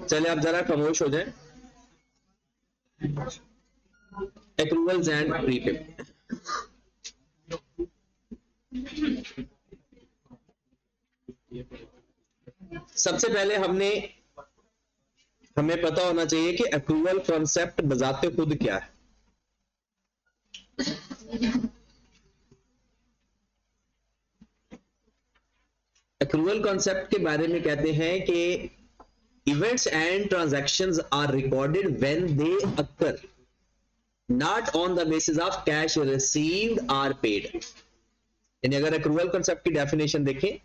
चले आप जरा खामोश हो जाए। एक्रूवल्स एंड प्रीपेमेंट। सबसे पहले हमें पता होना चाहिए कि एक्रूवल कॉन्सेप्ट बजाते खुद क्या है। एक्रूवल कॉन्सेप्ट के बारे में कहते हैं कि events and transactions are recorded when they occur, not on the basis of cash received or paid. यानी अगर एक्रूवल कॉन्सेप्ट की डेफिनेशन देखें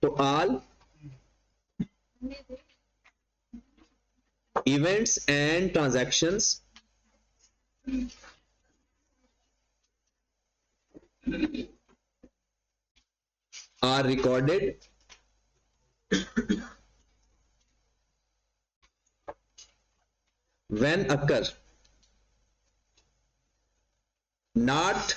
तो all events and transactions are recorded when occur, not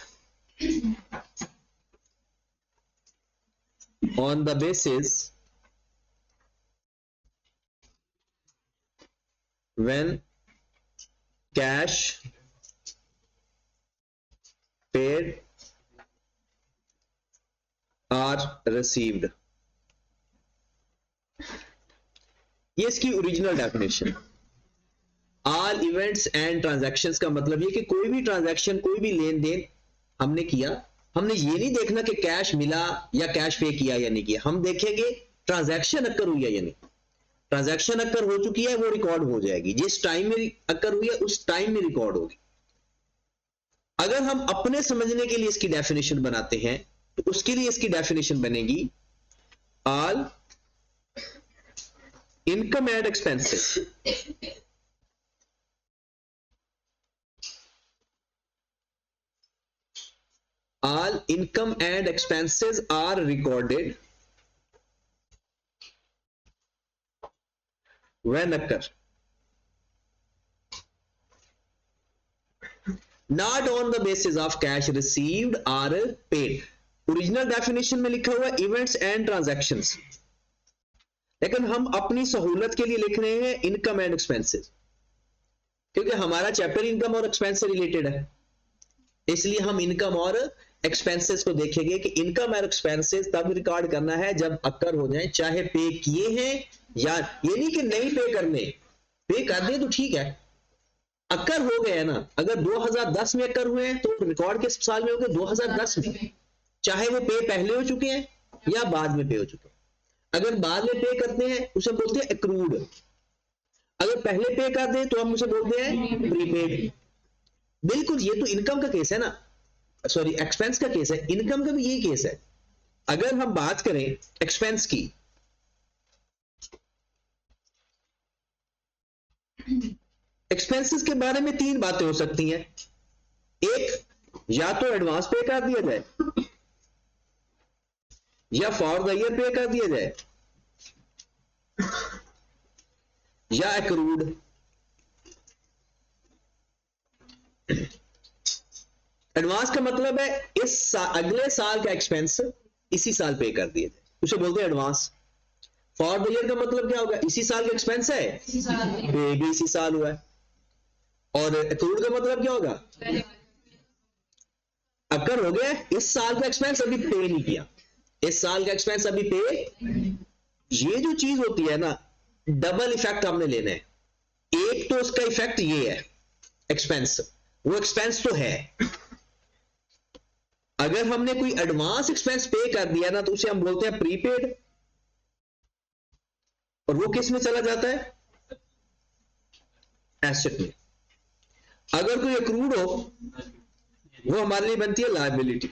on the basis when cash paid are received। ये इसकी original definition. All events and transactions का मतलब ये कि कोई भी ट्रांजैक्शन, कोई भी लेन देन हमने किया, हमने ये नहीं देखना कि कैश मिला या कैश पे किया या नहीं किया, हम देखेंगे ट्रांजैक्शन अक्कर हुई है या नहीं। ट्रांजैक्शन अक्कर हो चुकी है, वो रिकॉर्ड हो जाएगी, जिस टाइम में अक्कर हुई है उस टाइम में रिकॉर्ड होगी। अगर हम अपने समझने के लिए इसकी डेफिनेशन बनाते हैं तो उसके लिए इसकी डेफिनेशन बनेगी all income and expenses all income and expenses are recorded when occur, not on the basis of cash received or paid। Original definition में लिखा हुआ इवेंट्स एंड ट्रांजैक्शंस, लेकिन हम अपनी सहूलत के लिए लिख रहे हैं इनकम एंड एक्सपेंसेस, क्योंकि हमारा चैप्टर इनकम और एक्सपेंस से रिलेटेड है, इसलिए हम इनकम और एक्सपेंसेस को देखेंगे कि इनकम और एक्सपेंसेस तब रिकॉर्ड करना है जब अक्कर हो जाए, चाहे पे किए हैं या ये नहीं कि नहीं पे करने, पे कर दे तो ठीक है, अक्कर हो गए ना। अगर 2010 में अक्कर हुए हैं तो रिकॉर्ड किस साल में हो गए? 2010 में, चाहे वो पे पहले हो चुके हैं या बाद में पे हो चुके हैं। अगर बाद में पे करते हैं उसे बोलते हैं एक्रूड, अगर पहले पे कर दें तो हम उसे बोलते हैं प्रीपेड। बिल्कुल, ये तो इनकम का केस है ना, सॉरी एक्सपेंस का केस है, इनकम का भी यही केस है। अगर हम बात करें एक्सपेंस की, एक्सपेंसेस के बारे में तीन बातें हो सकती हैं। एक, या तो एडवांस पे कर दिया जाए, या फॉर द ईयर पे कर दिया जाए, या एक्रूड। एडवांस का मतलब है अगले साल का एक्सपेंस इसी साल पे कर दिए जाए, उसे बोलते हैं एडवांस। फॉर द ईयर का मतलब क्या होगा? इसी साल का एक्सपेंस है, पे भी इसी साल हुआ है। और एक्रूड का मतलब क्या होगा? अक्कर हो गया, इस साल का एक्सपेंस अभी पे नहीं किया, इस साल का एक्सपेंस अभी पे। ये जो चीज होती है ना, डबल इफेक्ट हमने लेना है। एक तो उसका इफेक्ट ये है एक्सपेंस, वो एक्सपेंस तो है। अगर हमने कोई एडवांस एक्सपेंस पे कर दिया ना तो उसे हम बोलते हैं प्रीपेड, और वो किस में चला जाता है? एसेट में। अगर कोई एक्रूड हो वो हमारे लिए बनती है लायबिलिटी।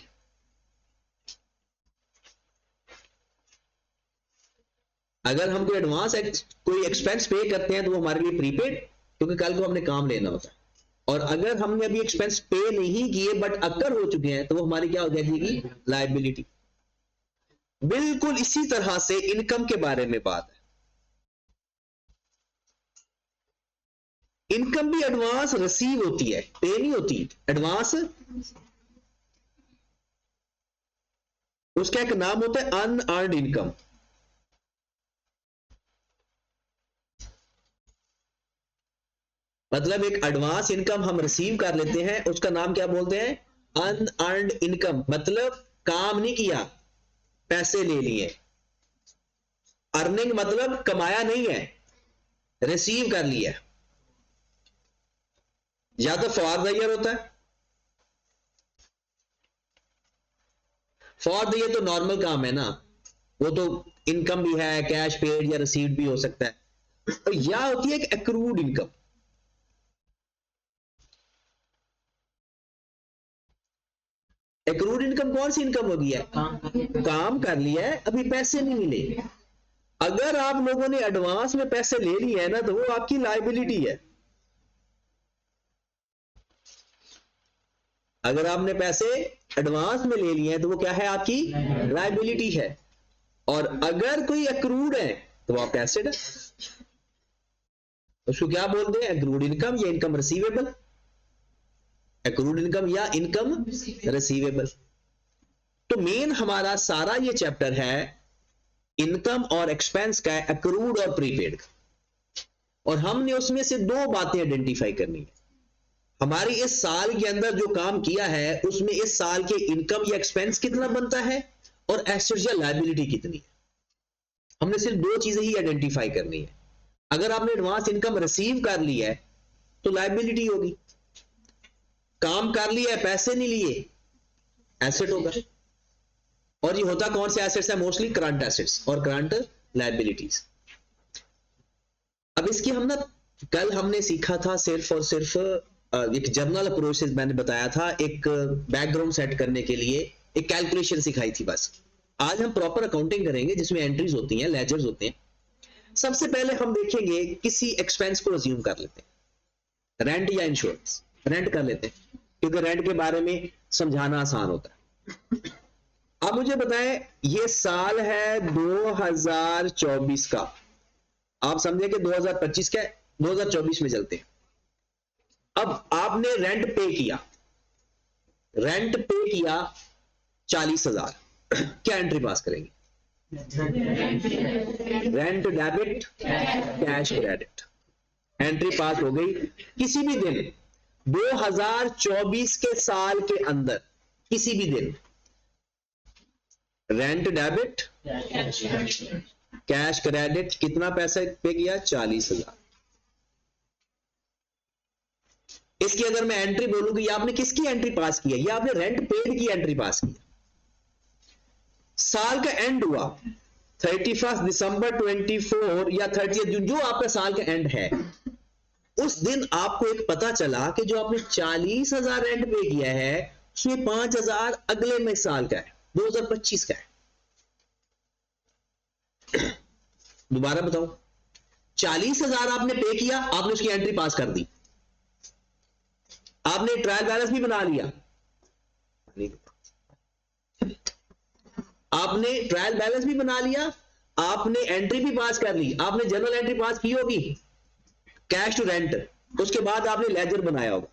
अगर हम कोई एडवांस कोई एक्सपेंस पे करते हैं तो वो हमारे लिए प्रीपेड, क्योंकि कल को हमने काम लेना होता है। और अगर हमने अभी एक्सपेंस पे नहीं किए बट अक्कर हो चुके हैं तो वो हमारी क्या हो जाएगी? लायबिलिटी। बिल्कुल इसी तरह से इनकम के बारे में बात है। इनकम भी एडवांस रिसीव होती है, पे नहीं होती। एडवांस, उसका एक नाम होता है अनअर्न्ड इनकम। मतलब एक एडवांस इनकम हम रिसीव कर लेते हैं, उसका नाम क्या बोलते हैं? Unearned income. मतलब काम नहीं किया, पैसे ले लिए। अर्निंग मतलब कमाया नहीं है, रिसीव कर लिया। या तो फॉर द ईयर होता है, फॉर द ईयर तो नॉर्मल काम है ना, वो तो इनकम भी है, कैश पेड या रिसीव्ड भी हो सकता है। तो या होती है एक एक्रूड इनकम। एक्रूड इनकम कौन सी इनकम होगी? है काम कर लिया है, अभी पैसे नहीं मिले। अगर आप लोगों ने एडवांस में पैसे ले लिए हैं ना, तो वो आपकी लायबिलिटी है। अगर आपने पैसे एडवांस में ले लिए हैं तो वो क्या है? आपकी लायबिलिटी है। और अगर कोई एक्रूड है तो वो आपका एसेट है। उसको क्या बोलते हैं? एक्रूड इनकम या इनकम रिसीवेबल। एक्रूड इनकम या इनकम रिसीवेबल। तो मेन हमारा सारा ये चैप्टर है इनकम और एक्सपेंस का, एक्रूड और प्रीपेड का। और हमने उसमें से दो बातें आइडेंटिफाई करनी है। हमारी इस साल के अंदर जो काम किया है उसमें इस साल के इनकम या एक्सपेंस कितना बनता है और एसेट्स या लायबिलिटी कितनी है। हमने सिर्फ दो चीजें ही आइडेंटिफाई करनी है। अगर आपने एडवांस इनकम रिसीव कर ली है तो लायबिलिटी होगी, काम कर लिया है पैसे नहीं लिए, एसेट होगा। और ये होता कौन से एसेट्स है? मोस्टली करंट एसेट्स और करंट लायबिलिटीज। अब इसकी हम ना, कल हमने सीखा था सिर्फ और सिर्फ एक जर्नल अप्रोच से मैंने बताया था, एक बैकग्राउंड सेट करने के लिए एक कैलकुलेशन सिखाई थी बस। आज हम प्रॉपर अकाउंटिंग करेंगे जिसमें एंट्रीज होती हैं, लेजर्स होते हैं। सबसे पहले हम देखेंगे किसी एक्सपेंस को अज्यूम कर लेते हैं, रेंट या इंश्योरेंस। रेंट कर लेते हैं क्योंकि रेंट के बारे में समझाना आसान होता है। अब मुझे बताएं, ये साल है 2024 का, आप समझे कि 2025 का, 2024 में चलते हैं। अब आपने रेंट पे किया, रेंट पे किया 40,000, क्या एंट्री पास करेंगे? Rent debit, cash credit. Entry pass हो गई। किसी भी दिन 2024 के साल के अंदर किसी भी दिन रेंट डेबिट, कैश क्रेडिट, कितना पैसा पे किया? 40,000। इसकी अगर मैं एंट्री बोलूंगी, ये आपने किसकी एंट्री पास की है? ये आपने रेंट पेड की एंट्री पास की। साल का एंड हुआ 31 दिसंबर 24 या 30 जून, जो आपका साल का एंड है, उस दिन आपको एक पता चला कि जो आपने 40,000 रेंट पे किया है उसमें 5,000 अगले में साल का है, 2025 का है। दोबारा बताओ, 40,000 आपने पे किया, आपने उसकी एंट्री पास कर दी, आपने ट्रायल बैलेंस भी बना लिया, आपने ट्रायल बैलेंस भी बना लिया, आपने एंट्री भी पास कर ली, आपने जनरल एंट्री पास की होगी, कैश टू रेंट। उसके बाद आपने लेजर बनाया होगा।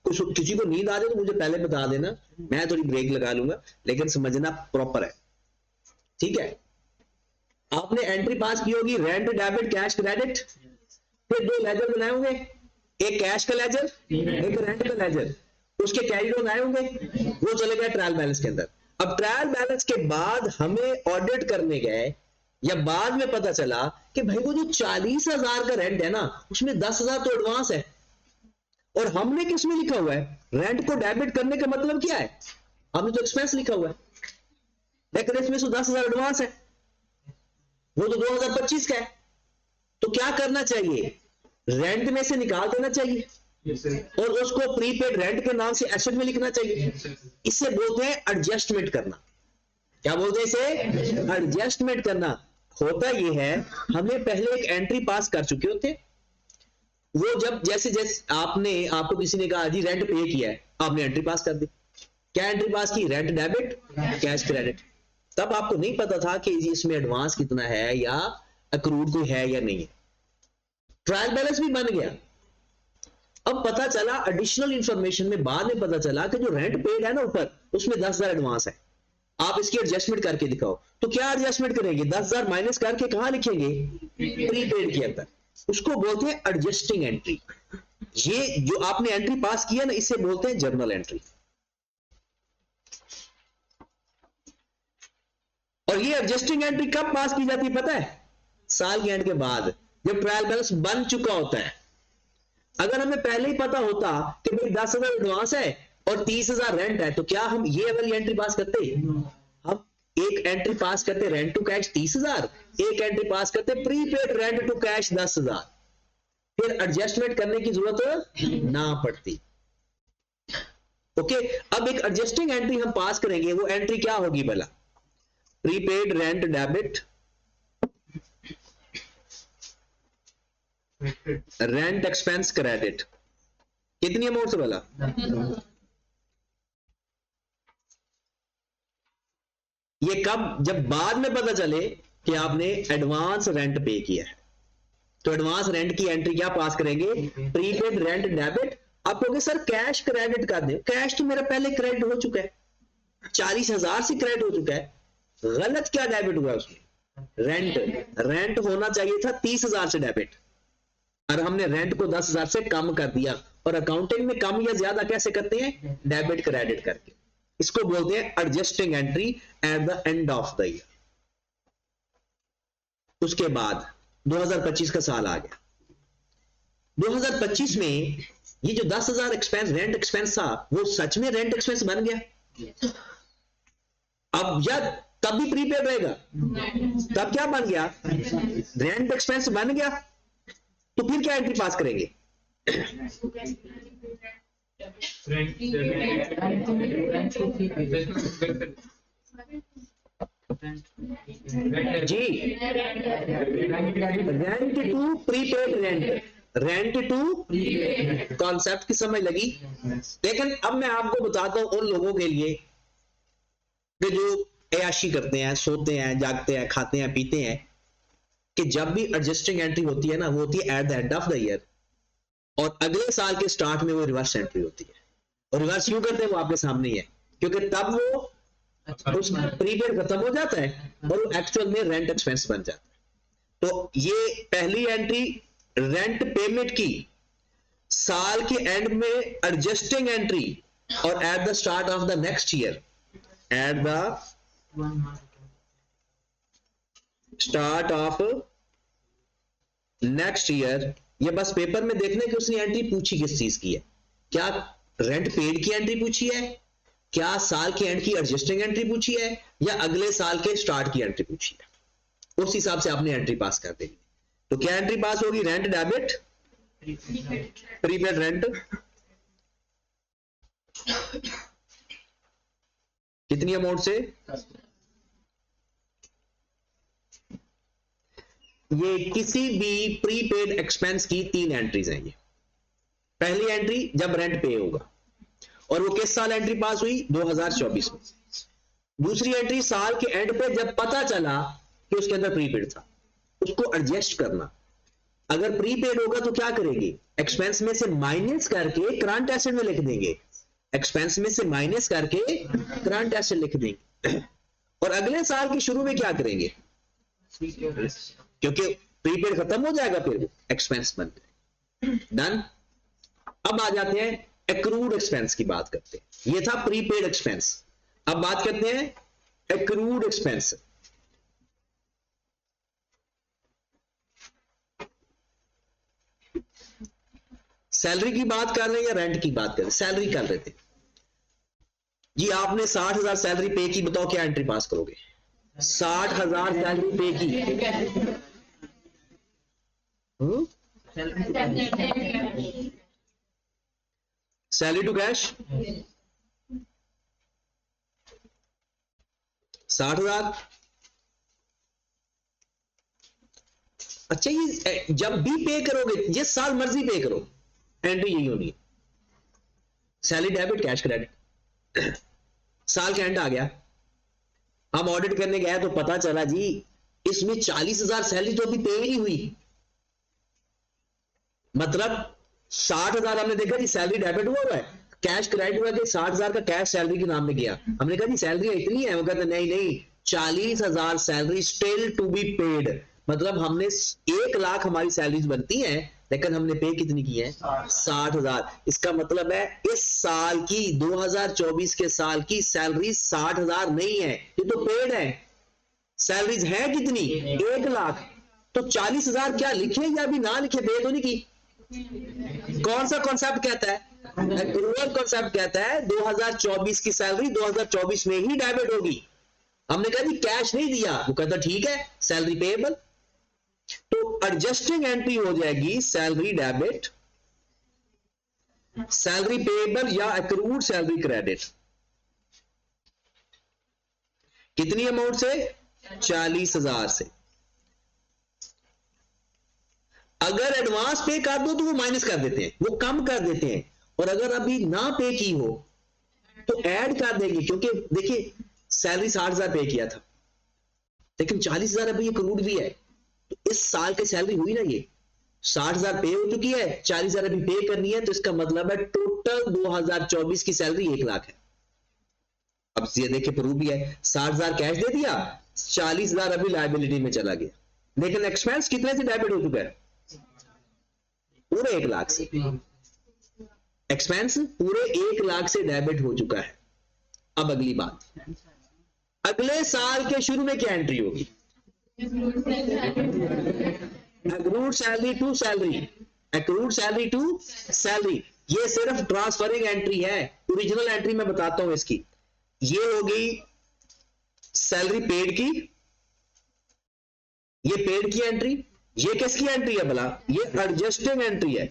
कुछ किसी को नींद आ जाए तो मुझे पहले बता देना, मैं थोड़ी ब्रेक लगा लूंगा, लेकिन समझना प्रॉपर है, ठीक है। आपने एंट्री पास की होगी, रेंट डेबिट कैश क्रेडिट, फिर दो लेजर बनाए होंगे, एक कैश का लेजर, एक रेंट का लेजर, उसके कैरी ऑन आए होंगे, वो चले गए ट्रायल बैलेंस के अंदर। अब ट्रायल बैलेंस के बाद हमें ऑडिट करने गए या बाद में पता चला कि भाई वो जो 40,000 का रेंट है ना, उसमें 10,000 तो एडवांस है, और हमने किसमें लिखा हुआ है? रेंट को डेबिट करने का मतलब क्या है? हमने तो एक्सपेंस लिखा हुआ है, लेकिन इसमें तो 10,000 एडवांस है, वो तो 2025 का है। तो क्या करना चाहिए? रेंट में से निकाल देना चाहिए और उसको प्रीपेड रेंट के नाम से एसेट में लिखना चाहिए। इसे बोलते हैं एडजस्टमेंट करना। क्या बोलते हैं इसे? एडजस्टमेंट करना। होता यह है, हमें पहले एक एंट्री पास कर चुके होते, वो जब जैसे जैसे आपको किसी ने कहा जी रेंट पे किया है, आपने एंट्री पास कर दी। क्या एंट्री पास की? Rent debit cash credit. तब आपको नहीं पता था कि इसमें एडवांस कितना है या अक्रूड कोई है या नहीं है। ट्रायल बैलेंस भी बन गया। अब पता चला एडिशनल इंफॉर्मेशन में, बाद में पता चला कि जो रेंट पेड है ना ऊपर, उसमें 10,000 एडवांस है। आप इसकी एडजस्टमेंट करके दिखाओ। तो क्या एडजस्टमेंट करेंगे? 10,000 माइनस करके कहां लिखेंगे? प्रीपेड के अंदर। उसको बोलते हैं एडजस्टिंग एंट्री। ये जो आपने एंट्री पास किया ना, इसे बोलते हैं जर्नल एंट्री। और ये एडजस्टिंग एंट्री कब पास की जाती है पता है? साल के एंड के बाद, जब ट्रायल बैलेंस बन चुका होता है। अगर हमें पहले ही पता होता कि भाई 10,000 एडवांस है और 30,000 रेंट है, तो क्या हम ये वाली एंट्री पास करते? हम एक एंट्री पास करते रेंट टू कैश 30,000, एक एंट्री पास करते प्रीपेड रेंट टू कैश 10,000, फिर एडजस्टमेंट करने की जरूरत ना पड़ती। ओके, अब एक एडजस्टिंग एंट्री हम पास करेंगे, वो एंट्री क्या होगी भला? Prepaid rent debit, rent expense credit, कितनी अमाउंट से भला? ये कब? जब बाद में पता चले कि आपने एडवांस रेंट पे किया है, तो एडवांस रेंट की एंट्री क्या पास करेंगे? Prepaid rent debit. आप कहोगे सर कैश क्रेडिट कर दे, कैश तो मेरा पहले क्रेडिट हो चुका है, 40,000 से क्रेडिट हो चुका है। गलत क्या डेबिट हुआ उसमें? रेंट होना चाहिए था 30,000 से डेबिट, और हमने रेंट को 10,000 से कम कर दिया। और अकाउंटिंग में कम या ज्यादा कैसे करते हैं? डेबिट क्रेडिट करके। इसको बोलते हैं adjusting entry eight the end of the year. उसके बाद 2025 का साल आ गया। 2025 में ये जो 10,000 एक्सपेंस, रेंट एक्सपेंस था, वो सच में रेंट एक्सपेंस बन गया। अब या तब भी प्रीपेड रहेगा, तब क्या बन गया? रेंट एक्सपेंस बन गया। तो फिर क्या एंट्री पास करेंगे? जी, rent to prepaid rent, rent to concept की समझ लगी। लेकिन अब मैं आपको बताता हूं उन लोगों के लिए कि जो अयाशी करते हैं, सोते हैं, जागते हैं, खाते हैं, पीते हैं, कि जब भी एडजस्टिंग एंट्री होती है ना, वो होती है at the end of the year, और अगले साल के स्टार्ट में वो रिवर्स एंट्री होती है। और रिवर्स क्यों करते हैं वो आपके सामने ही है, क्योंकि तब वो उस प्रीपेड खत्म हो जाता है और वो एक्चुअल में रेंट एक्सपेंस बन जाता है। तो ये पहली एंट्री रेंट पेमेंट की, साल के एंड में एडजस्टिंग एंट्री, और at the start of the next year, eight the start of next year. ये बस पेपर में देखने कि उसने एंट्री पूछी किस चीज की है। क्या रेंट पेड की एंट्री पूछी है, क्या साल के एंड की एडजस्टिंग एंट्री पूछी है, या अगले साल के स्टार्ट की एंट्री पूछी है। उस हिसाब से आपने एंट्री पास कर देनी। तो क्या एंट्री पास होगी? रेंट डेबिट, प्रीपेड रेंट, कितनी अमाउंट से? ये किसी भी प्रीपेड एक्सपेंस की 3 एंट्रीज हैं। ये पहली एंट्री जब रेंट पे होगा, और वो किस साल एंट्री पास हुई? 2024 में। दूसरी एंट्री साल के एंड पे जब पता चला कि उसके अंदर प्रीपेड था, उसको एडजस्ट करना। अगर प्रीपेड होगा तो क्या करेंगे? एक्सपेंस में से माइनस करके करंट एसेट में लिख देंगे, एक्सपेंस में से माइनस करके करंट एसेट लिख देंगे। और अगले साल के शुरू में क्या करेंगे? क्योंकि प्रीपेड खत्म हो जाएगा, फिर एक्सपेंस बन जाएगा। डन। अब आ जाते हैं एक्रूड एक्सपेंस की बात करते हैं। ये था प्रीपेड एक्सपेंस। अब बात करते हैं एक्रूड एक्सपेंस। सैलरी की बात कर रहे हैं या रेंट की बात कर रहे हैं? सैलरी कर रहे थे जी। आपने 60,000 सैलरी पे की, बताओ क्या एंट्री पास करोगे? 60,000 सैलरी पे की। Salary to cash 60,000। अच्छा, ये जब भी पे करोगे, जिस साल मर्जी पे करो, एंट्री यही होनी है। Salary debit, cash credit. साल का एंड आ गया, हम ऑडिट करने गए तो पता चला जी इसमें 40,000 सैलरी तो अभी पे ही नहीं हुई। मतलब 60,000 हमने देखा जी सैलरी डेबिट हुआ है, कैश क्रेडिट हुआ कि 60,000 का कैश सैलरी के नाम में गया। हमने कहा जी सैलरी इतनी है, वो कहते नहीं नहीं, 40,000 salary still to be paid. मतलब हमने 1 लाख हमारी सैलरीज बनती हैं, लेकिन हमने पे कितनी की है? 60,000। इसका मतलब है इस साल की 2024 के साल की सैलरी 60,000 नहीं है, ये तो पेड है। सैलरीज है कितनी? 1 लाख। तो 40,000 क्या लिखे या भी ना लिखे, पे तो नहीं की। कौन सा कॉन्सेप्ट कहता है? एक्रूअल कॉन्सेप्ट कहता है 2024 की सैलरी 2024 में ही डेबिट होगी। हमने कहा जी कैश नहीं दिया, वो कहता ठीक है सैलरी पेएबल। तो एडजस्टिंग एंट्री हो जाएगी सैलरी डेबिट, सैलरी पेएबल या एक्रूड सैलरी क्रेडिट। कितनी अमाउंट से? 40,000 से। अगर एडवांस पे कर दो तो वो माइनस कर देते हैं, वो कम कर देते हैं, और अगर अभी ना पे की हो तो ऐड कर देंगे, क्योंकि देखिए सैलरी 60,000 पे किया था, लेकिन 40,000 अभी एक्रूड भी है, तो इस साल की सैलरी हुई ना, ये 60,000 पे हो चुकी है, 40,000 अभी पे करनी है, तो इसका मतलब है टोटल 2024 की सैलरी 1 लाख है। अब ये देखिए प्रूफ भी है, 60,000 कैश दे दिया, 40,000 अभी लायबिलिटी में चला गया, लेकिन एक्सपेंस कितने से डेबिट हो चुका है? पूरे 1 लाख से। एक्सपेंस पूरे 1 लाख से डेबिट हो चुका है। अब अगली बात, अगले साल के शुरू में क्या एंट्री होगी? Accrued salary to salary, accrued salary to salary. ये सिर्फ ट्रांसफरिंग एंट्री है, ओरिजिनल एंट्री मैं बताता हूं इसकी। ये होगी सैलरी पेड की, ये पेड की एंट्री। ये किसकी एंट्री है भला? ये एडजस्टिंग एंट्री है।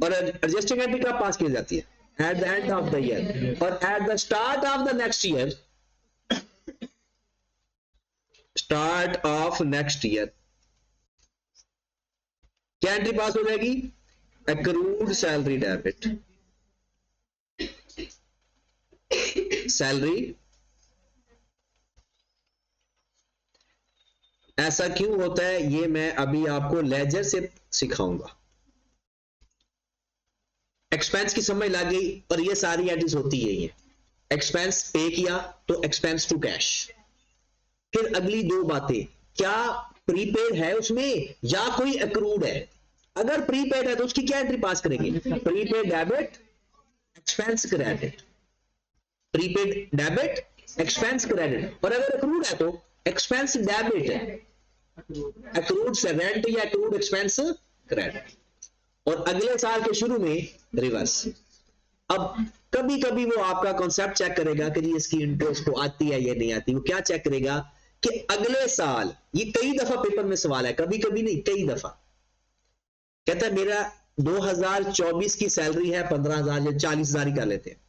और एडजस्टिंग एंट्री कब पास की जाती है? At the end of the year, और at the start of the next year, start of next year क्या एंट्री पास हो जाएगी? Accrued salary debit. सैलरी, ऐसा क्यों होता है ये मैं अभी आपको लेजर से सिखाऊंगा। एक्सपेंस की समझ लग गई, और ये सारी एंट्रीज होती है, ये एक्सपेंस पे किया तो एक्सपेंस टू कैश। फिर अगली दो बातें, क्या प्रीपेड है उसमें या कोई एक्रूड है? अगर प्रीपेड है तो उसकी क्या एंट्री पास करेंगे? Prepaid debit, expense credit. Prepaid debit, expense credit. और अगर एक्रूड है तो एक्सपेंस डेबिट है, एक्रूड से रेंट या एक्रूड एक्सपेंस क्रेडिट। और अगले साल के शुरू में रिवर्स। अब कभी कभी वो आपका कॉन्सेप्ट चेक करेगा कि जी इसकी इंटरेस्ट को आती है या नहीं आती। वो क्या चेक करेगा कि अगले साल, ये कई दफा पेपर में सवाल है, कभी कभी नहीं कई दफा, कहता है मेरा 2024 की सैलरी है 15,000 या 40,000 ही कर लेते हैं।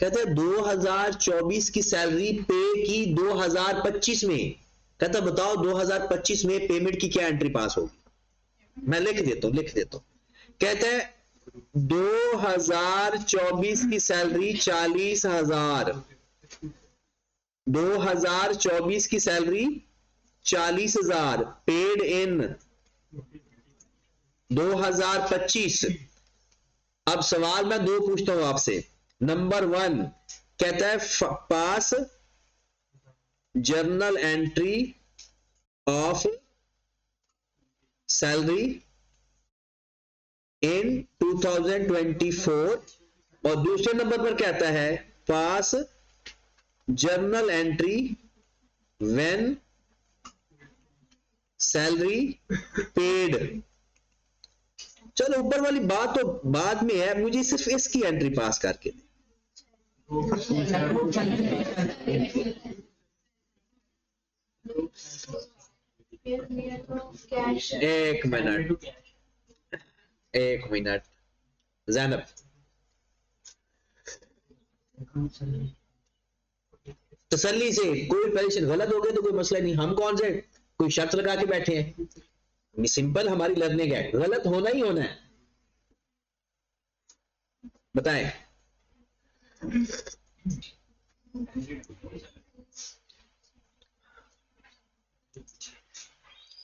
कहते हैं 2024 की सैलरी पे की 2025 में, कहता बताओ 2025 में पेमेंट की क्या एंट्री पास होगी? मैं लिख देता हूं। कहते हैं 2024 की सैलरी 40,000, 2024 की सैलरी 40,000 पेड इन 2025। अब सवाल मैं दो पूछता हूं आपसे। नंबर 1 कहता है पास journal entry of salary in 2024, और दूसरे नंबर पर कहता है पास journal entry when salary paid. चलो ऊपर वाली बात तो बाद में है, मुझे सिर्फ इसकी एंट्री पास करके दे। एक मिनट ज़ैनब, तसल्ली से, कोई परेशान गलत हो गया तो कोई मसला नहीं, हम कौन से कोई शर्त लगा के बैठे हैं। सिंपल हमारी लर्निंग है, गलत होना ही होना है। बताएं।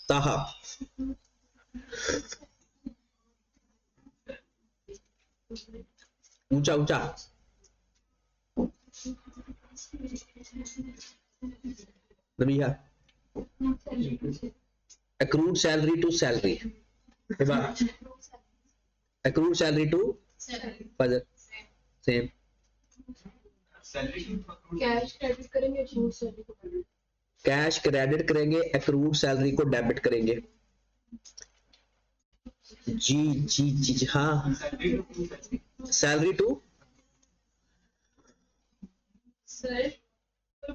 ताहा, ऊंचा ऊंचा, नबिया accrued salary to salary, accrued salary to further same, cash credit करेंगे, accrued salary को credit। कैश क्रेडिट करेंगे, accrued सैलरी को डेबिट करेंगे। जी जी जी हाँ, सैलरी टू सर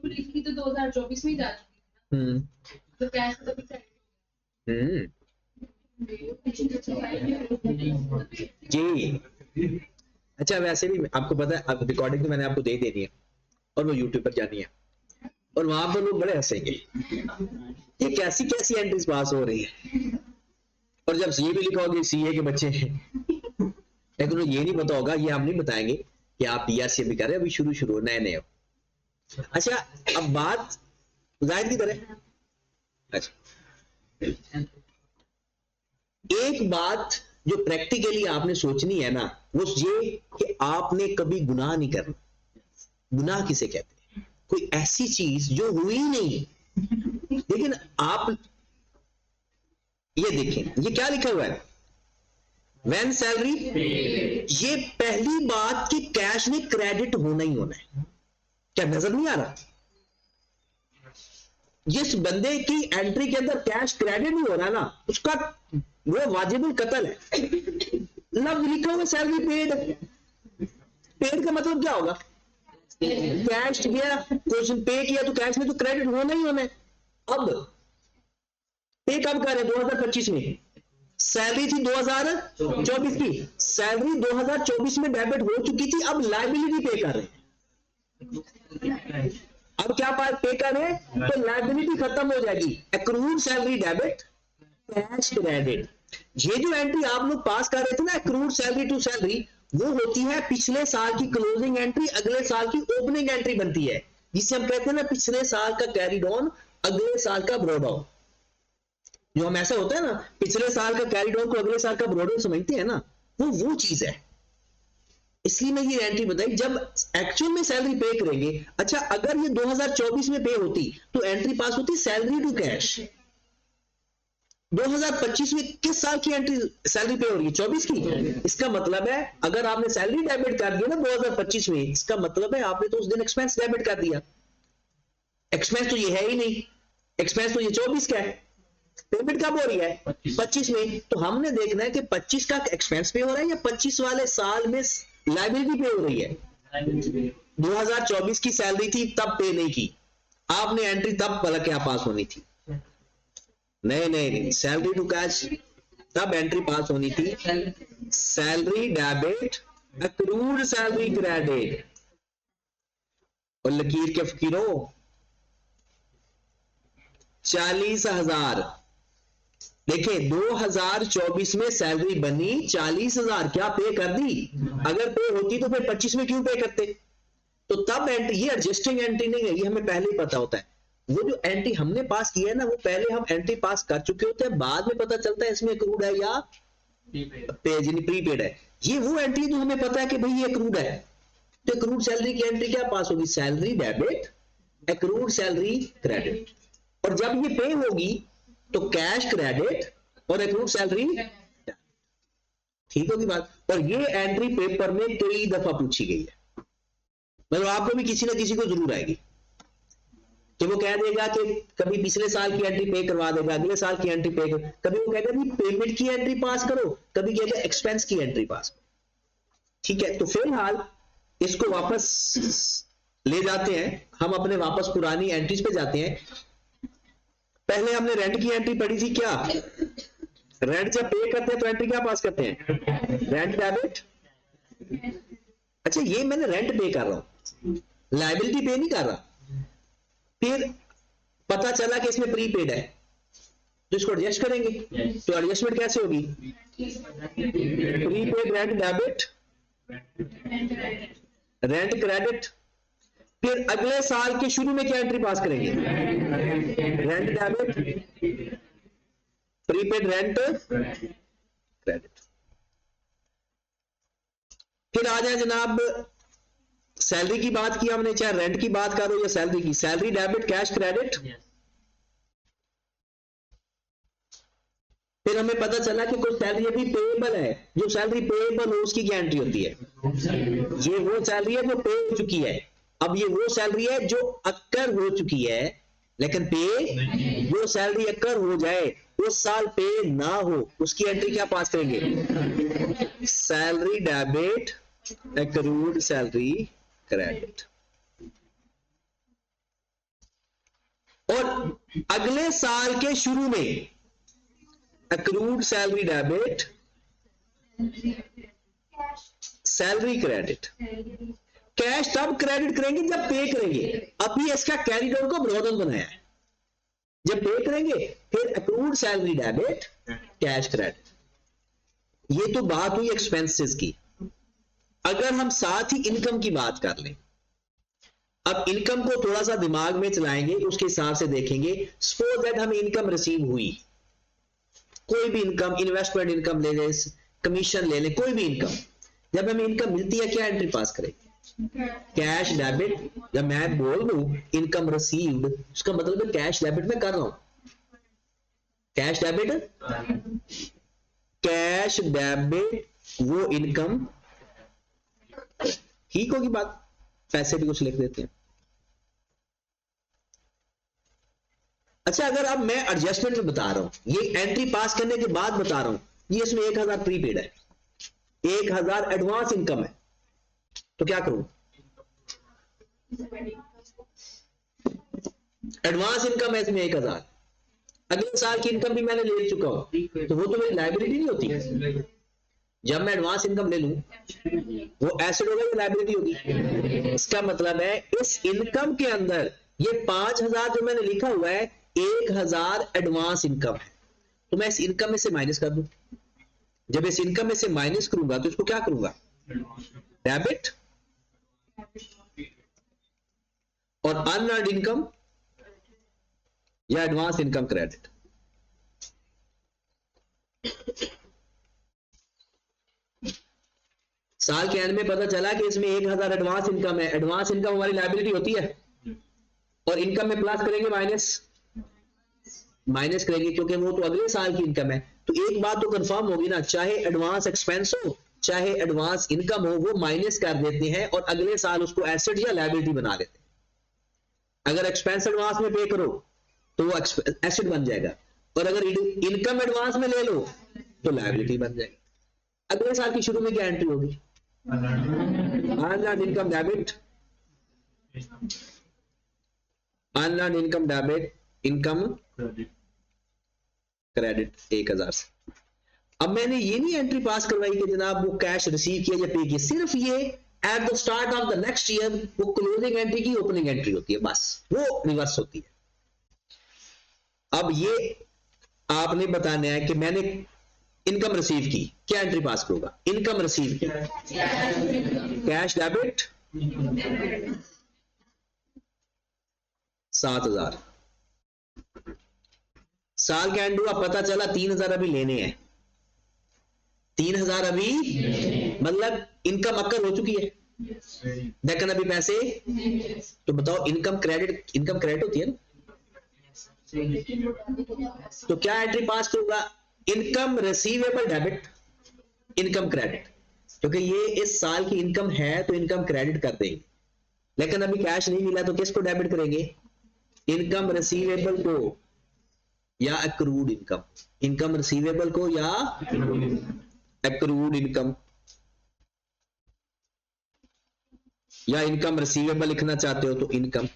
लिखी तो 2024 में ही जा चुकी है, तो कैश तो भी जी। अच्छा वैसे भी आपको पता है, अब रिकॉर्डिंग तो मैंने आपको दे देनी है और वो यूट्यूब पर जानी है और वहां पर लोग बड़े हंसेंगे, ये कैसी कैसी एंट्रीज पास हो रही है। और जब ये भी लिखा होगा सीए के बच्चे हैं, लेकिन ये नहीं पता होगा, ये हम नहीं बताएंगे कि आप बीआरसी भी कर रहे हैं, अभी शुरू नए नए हो। अच्छा अब बात जाहिर की तरह, अच्छा एक बात जो प्रैक्टिकली आपने सोचनी है ना, वो ये कि आपने कभी गुनाह नहीं करना। गुनाह किसे कहते हैं? कोई ऐसी चीज जो हुई नहीं, लेकिन आप ये देखें, ये क्या लिखा हुआ है, व्हेन सैलरी, ये पहली बात कि कैश में क्रेडिट होना ही होना है। क्या नजर नहीं आ रहा? जिस बंदे की एंट्री के अंदर कैश क्रेडिट नहीं हो रहा ना, उसका वो वाजिबुल कत्ल है। लफ्ज लिखा हुआ सैलरी पेड, पेड का मतलब क्या होगा? कैश गया, क्वेश्चन पे किया तो कैश में तो क्रेडिट होना ही होना है। अब पे कब कर रहे? 2025 में सैलरी थी 2024 की, सैलरी 2024 में डेबिट हो चुकी थी, अब लायबिलिटी पे कर रहे हैं। अब क्या पे कर रहे हैं? तो लायबिलिटी खत्म हो जाएगी, accrued salary debit, cash credit. ये जो एंट्री आप लोग पास कर रहे थे ना, एक्रूड सैलरी टू सैलरी, वो होती है पिछले साल की क्लोजिंग एंट्री, अगले साल की ओपनिंग एंट्री बनती है, जिसे हम कहते हैं ना पिछले साल का कैरीड ऑन, अगले साल का ब्रॉड ऑन। जो हम ऐसा होता है ना, पिछले साल का कैरीड ऑन को अगले साल का ब्रॉड ऑन समझते हैं ना, वो चीज है। इसलिए मैं ये एंट्री बताई, जब एक्चुअल में सैलरी पे करेंगे। अच्छा अगर ये 2024 में पे होती तो एंट्री पास होती सैलरी टू कैश। 2025 में किस साल की एंट्री सैलरी पे हो रही है? 24 की। इसका मतलब है अगर आपने सैलरी डेबिट कर दिया ना 2025 में, इसका मतलब है आपने तो उस दिन एक्सपेंस डेबिट कर दिया। एक्सपेंस तो ये है ही नहीं, एक्सपेंस तो ये 24 का है, पेमेंट कब हो रही है? 25 में। तो हमने देखना है कि 25 का एक्सपेंस पे हो रहा है या 25 वाले साल में लायबिलिटी पे हो रही है। 2024 की सैलरी थी तब पे नहीं की आपने एंट्री, तब भला क्या पास होनी थी? नहीं, सैलरी टू कैश तब एंट्री पास होनी थी, salary debit, accrued salary credit. और लकीर के फकीरों 40,000, देखिए 2024 में सैलरी बनी 40,000, क्या पे कर दी? अगर पे होती तो फिर 25 में क्यों पे करते? तो तब एंट्री, ये एडजस्टिंग एंट्री नहीं है, ये हमें पहले ही पता होता है। वो जो एंट्री हमने पास की है ना, वो पहले हम एंट्री पास कर चुके होते हैं, बाद में पता चलता है इसमें एक्रूड है या प्रीपेड है। ये वो एंट्री जो हमें पता है कि भाई ये एक्रूड है, तो एक्रूड सैलरी की एंट्री क्या पास होगी? Salary debit, accrued salary credit. और जब ये पे होगी तो कैश क्रेडिट और एक्रूड सैलरी, ठीक होगी बात। और ये एंट्री पेपर में कई दफा पूछी गई है, मतलब आपको भी किसी ना किसी को जरूर आएगी कि वो कह देगा कि कभी पिछले साल की एंट्री पे करवा देगा, अगले साल की एंट्री पे कर, कभी वो कहेगा जी पेमेंट की एंट्री पास करो, कभी कहेगा एक्सपेंस की एंट्री पास करो। ठीक है, तो फिलहाल इसको वापस ले जाते हैं हम, अपने वापस पुरानी एंट्रीज पे जाते हैं। पहले हमने रेंट की एंट्री पढ़ी थी, क्या रेंट जब पे करते हैं तो एंट्री क्या पास करते हैं? Rent debit. अच्छा ये मैंने रेंट पे कर रहा हूं, लायबिलिटी पे नहीं कर रहा। फिर पता चला कि इसमें प्रीपेड है, तो इसको एडजस्ट करेंगे। तो एडजस्टमेंट कैसे होगी? Prepaid rent debit, rent credit. फिर अगले साल के शुरू में क्या एंट्री पास करेंगे? Rent debit, prepaid rent credit. फिर आ जाए जनाब, सैलरी की बात की हमने, चाहे रेंट की बात करो या सैलरी की, सैलरी डेबिट कैश क्रेडिट। फिर हमें पता चला कि कोई सैलरी अभी पेएबल है, जो सैलरी पेएबल हो उसकी क्या एंट्री होती है? ये वो सैलरी है जो पे हो चुकी है। अब ये वो सैलरी है जो अक्कर हो चुकी है, लेकिन पे जो सैलरी अक्कर हो जाए उस साल पे ना हो, उसकी एंट्री क्या पास करेंगे? Salary debit, accrued salary credit. और अगले साल के शुरू में accrued salary debit, salary credit. Cash तब क्रेडिट करेंगे जब पे करेंगे। अभी इसका कैरिडोर को ब्रोदन बनाया है, जब पे करेंगे फिर accrued salary debit, cash credit. ये तो बात हुई एक्सपेंसेस की। अगर हम साथ ही इनकम की बात कर लें, अब इनकम को थोड़ा सा दिमाग में चलाएंगे, उसके हिसाब से देखेंगे। सपोज दैट हमें इनकम रिसीव हुई, कोई भी इनकम, इन्वेस्टमेंट इनकम ले लें, कमीशन ले लें, कोई भी इनकम। जब हमें इनकम मिलती है क्या एंट्री पास करें? Cash debit. जब मैं बोल दूं इनकम रिसीव्ड, उसका मतलब है कैश डेबिट में कर रहा हूं। कैश डेबिट, कैश डेबिट वो इनकम, ठीक होगी बात? पैसे भी कुछ लिख देते हैं। अच्छा, अगर अब मैं एडजस्टमेंट में बता रहा हूं, ये एंट्री पास करने के बाद बता रहा हूं, ये इसमें 1000 प्रीपेड है, 1000 एडवांस इनकम है, तो क्या करूं? एडवांस इनकम है इसमें 1000, अगले साल की इनकम भी मैंने ले चुका हूं, तो वो तो मेरी लायबिलिटी नहीं होती। जब मैं एडवांस इनकम ले लूं, वो एसेट होगा या लायबिलिटी होगी? इसका मतलब है इस इनकम के अंदर ये 5000 जो मैंने लिखा हुआ है, 1000 एडवांस इनकम है, तो मैं इस इनकम में से माइनस कर दूं। जब इस इनकम में से माइनस करूंगा तो इसको क्या करूंगा? डेबिट। और अनअर्न्ड इनकम या एडवांस इनकम क्रेडिट। साल के एंड में पता चला कि इसमें 1000 एडवांस इनकम है। एडवांस इनकम हमारी लायबिलिटी होती है, और इनकम में प्लस करेंगे, माइनस करेंगे, क्योंकि वो तो अगले साल की इनकम है। तो एक बात तो कंफर्म होगी ना, चाहे एडवांस एक्सपेंस हो चाहे एडवांस इनकम हो, वो माइनस कर देते हैं और अगले साल उसको एसेट या लायबिलिटी बना देते हैं। अगर एक्सपेंस एडवांस में पे करो तो वो एसेट बन जाएगा, और अगर इनकम एडवांस में ले लो तो लायबिलिटी बन जाएगी। अगले साल की शुरू में क्या एंट्री होगी? Unearned income debit, unearned income debit, income credit 1000 से। अब मैंने ये नहीं एंट्री पास करवाई कि जनाब वो कैश रिसीव किया या पे किया, सिर्फ ये eight the start of the next year वो क्लोजिंग एंट्री की ओपनिंग एंट्री होती है, बस वो रिवर्स होती है। अब ये आपने बताना है कि मैंने इनकम रिसीव की, क्या एंट्री पास करूंगा? इनकम रिसीव की, कैश डेबिट 7000। साल के एंड हुआ, पता चला 3000 अभी लेने हैं, 3000 अभी मतलब इनकम अक्कर हो चुकी है, लेकिन अभी पैसे, तो बताओ इनकम क्रेडिट होती है ना, तो क्या एंट्री पास करूंगा? Income receivable debit, income credit, क्योंकि ये इस साल की इनकम है तो इनकम क्रेडिट कर देंगे, लेकिन अभी कैश नहीं मिला तो किसको डेबिट करेंगे? इनकम रिसीवेबल को या एक्रूड इनकम, इनकम रिसीवेबल को या एक्रूड इनकम, या इनकम रिसीवेबल लिखना चाहते हो तो इनकम।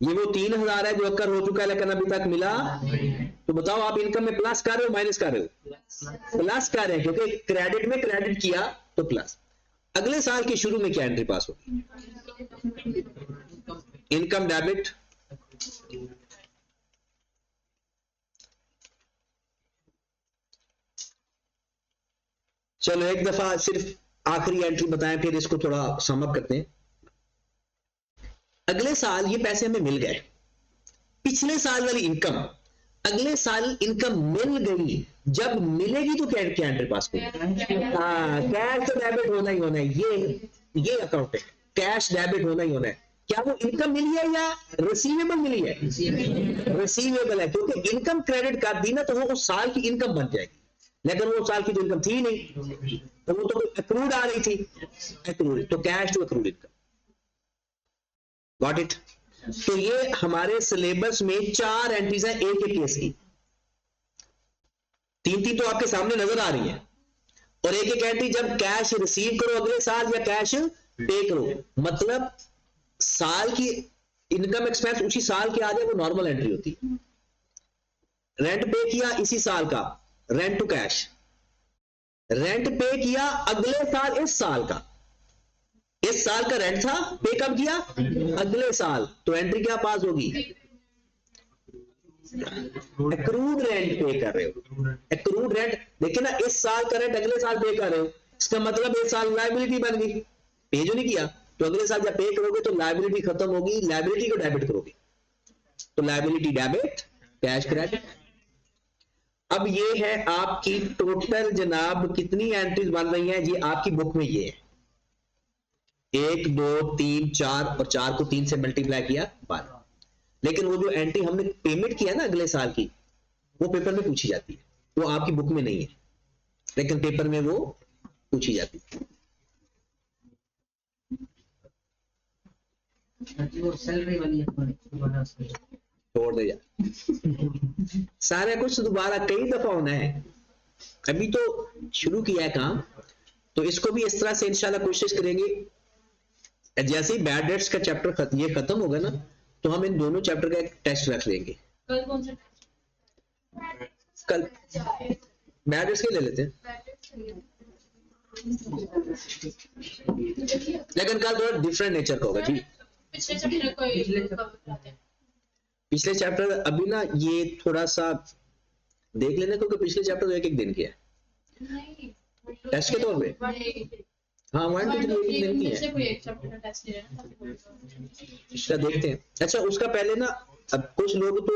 ये वो 3000 है जो अक्कर हो चुका है लेकिन अभी तक मिला, तो बताओ आप इनकम में प्लस कर रहे हो माइनस कर रहे हो? प्लस कर रहे हैं, क्योंकि क्रेडिट में क्रेडिट किया तो प्लस। अगले साल के शुरू में क्या एंट्री पास होगी? इनकम डेबिट, चलो एक दफा सिर्फ आखिरी एंट्री बताएं, फिर इसको थोड़ा समअप करते हैं। अगले साल ये पैसे हमें मिल गए, पिछले साल वाली इनकम अगले साल इनकम मिल गई, जब मिलेगी तो क्या एंट्री पास करेंगे? हाँ, कैश तो डेबिट होना ही होना है, ये अकाउंट है, कैश डेबिट होना ही होना है। क्या वो इनकम मिली है या रिसीवेबल मिली है? रिसीवेबल है, क्योंकि इनकम क्रेडिट कर दी ना तो वो उस साल की इनकम बन जाएगी, लेकिन वो साल की जो इनकम थी नहीं, तो वो तो एक्रूड आ रही थी, एक्रूड, तो cash to accrued income. Got it? तो ये हमारे सिलेबस में 4 एंट्रीज है एक एक केस की, 3 तो आपके सामने नजर आ रही है, और एक एक एंट्री जब कैश रिसीव करो अगले साल या कैश पे करो, मतलब साल की इनकम एक्सपेंस उसी साल के आ जाए, वो नॉर्मल एंट्री होती है। रेंट पे किया इसी साल का, रेंट टू कैश, रेंट पे किया अगले साल इस साल का, इस साल का रेंट था, पे कब किया? अगले साल, तो एंट्री क्या पास होगी? एक्रूड रेंट पे कर रहे हो, एक्रूड रेंट। देखिए ना, इस साल का रेंट अगले साल पे कर रहे हो, इसका मतलब इस साल लायबिलिटी बन गई, पे जो नहीं किया, तो अगले साल जब पे करोगे तो लायबिलिटी खत्म होगी, लायबिलिटी को डेबिट करोगे, तो लायबिलिटी डेबिट, कैश क्रेडिट। अब ये है आपकी टोटल जनाब कितनी एंट्रीज बन रही हैं, ये आपकी बुक में ये है 1 2 3 4, और 4 को 3 से मल्टीप्लाई किया 12। लेकिन वो जो एंट्री हमने पेमेंट किया ना अगले साल की, वो पेपर में पूछी जाती है, वो आपकी बुक में नहीं है, लेकिन पेपर में वो पूछी जाती है। सैलरी वाली छोड़ दे यार, सारा कुछ दोबारा कई दफा होना है, अभी तो शुरू किया है काम, तो इसको भी इस तरह से इंशाल्लाह कोशिश करेंगे। जैसे ही बैड डेट्स का चैप्टर ये खत्म होगा ना, तो हम इन दोनों चैप्टर का एक टेस्ट रख लेंगे। कल कौन सा कल बैड डेट्स के ले लेते हैं, लेकिन कल थोड़ा डिफरेंट नेचर का होगा जी। पिछले चैप्टर को बताते हैं। पिछले चैप्टर अभी ना ये थोड़ा सा देख लेना, क्योंकि पिछले चैप्टर तो एक एक दिन की है नहीं, टेस्ट के तौर पे। हाँ 1 2 3 एक दिन की है, कोई एक चैप्टर का टेस्ट ले रहा है, इसका देखते हैं। अच्छा उसका पहले ना, अब कुछ लोग तो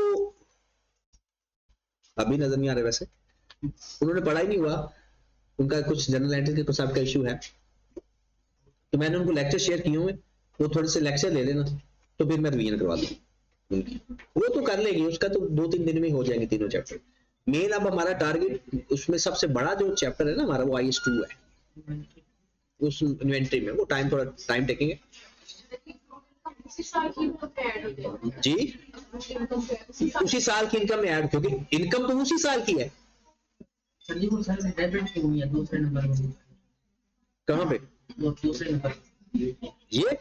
अभी नजर नहीं आ रहे, वैसे उन्होंने पढ़ा ही नहीं हुआ, उनका कुछ जनरल एंट्री के कुछ का इश्यू है, तो मैंने उनको लेक्चर शेयर किए हुए, वो थोड़े से लेक्चर ले लेना, तो फिर मैं रिवीजन करवा दूँ उनकी, वो तो कर लेगी, उसका तो 2-3 दिन में हो जाएंगे तीनों चैप्टर। मेन अब हमारा टारगेट, उसमें सबसे बड़ा जो चैप्टर है ना हमारा, वो IS2 है, उस इन्वेंटरी में वो थोड़ा टाइम टेकिंग है उसी साल की वो ऐड होते हैं जी, उसी साल की इनकम में ऐड, क्योंकि इनकम तो उसी साल की है। सर जी वो साल में डेबिट क्यों हुई है दूसरे नंबर में? कहाँ पे? वो दूसरे नंबर ये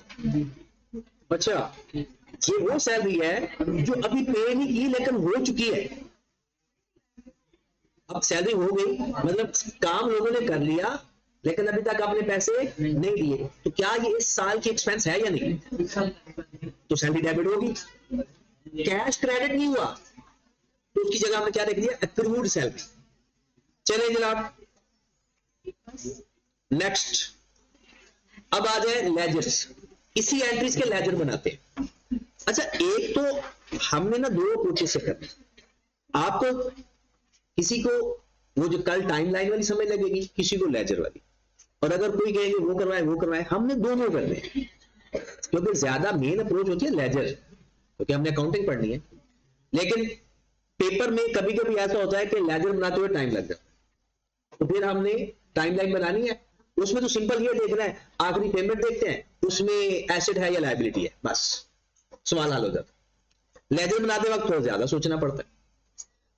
अच्छा, ये वो सैलरी है जो अभी पे नहीं की लेकिन हो चुकी है, अब सैलरी हो गई, मतलब काम लोगों ने कर लिया लेकिन अभी तक आपने पैसे नहीं दिए, तो क्या ये इस साल की एक्सपेंस है या नहीं? तो सैलरी डेबिट होगी, कैश क्रेडिट नहीं हुआ, तो उसकी जगह हमने क्या लिख दिया? Accrued salary. चलिए जनाब नेक्स्ट, अब आ जाए लेजर्स, इसी एंट्रीज के लेजर बनाते हैं। अच्छा एक तो हमने ना 2 अप्रोचेस से करना, आपको किसी को वो जो कल टाइमलाइन वाली समझ लगेगी, किसी को लेजर वाली, और अगर कोई कहेंगे वो करवाए, हमने दोनों करने हैं, क्योंकि ज्यादा मेन अप्रोच होती है लेजर, क्योंकि हमने अकाउंटिंग पढ़नी है, लेकिन पेपर में कभी कभी ऐसा होता है कि लेजर बनाते हुए टाइम लग जाता है, तो फिर हमने टाइमलाइन बनानी है, उसमें तो सिंपल ये देखना है, आखिरी पेमेंट देखते हैं उसमें एसेट है या लायबिलिटी है, बस सवाल हल हो जाता है। लेजर बनाते वक्त थोड़ा ज्यादा सोचना पड़ता है।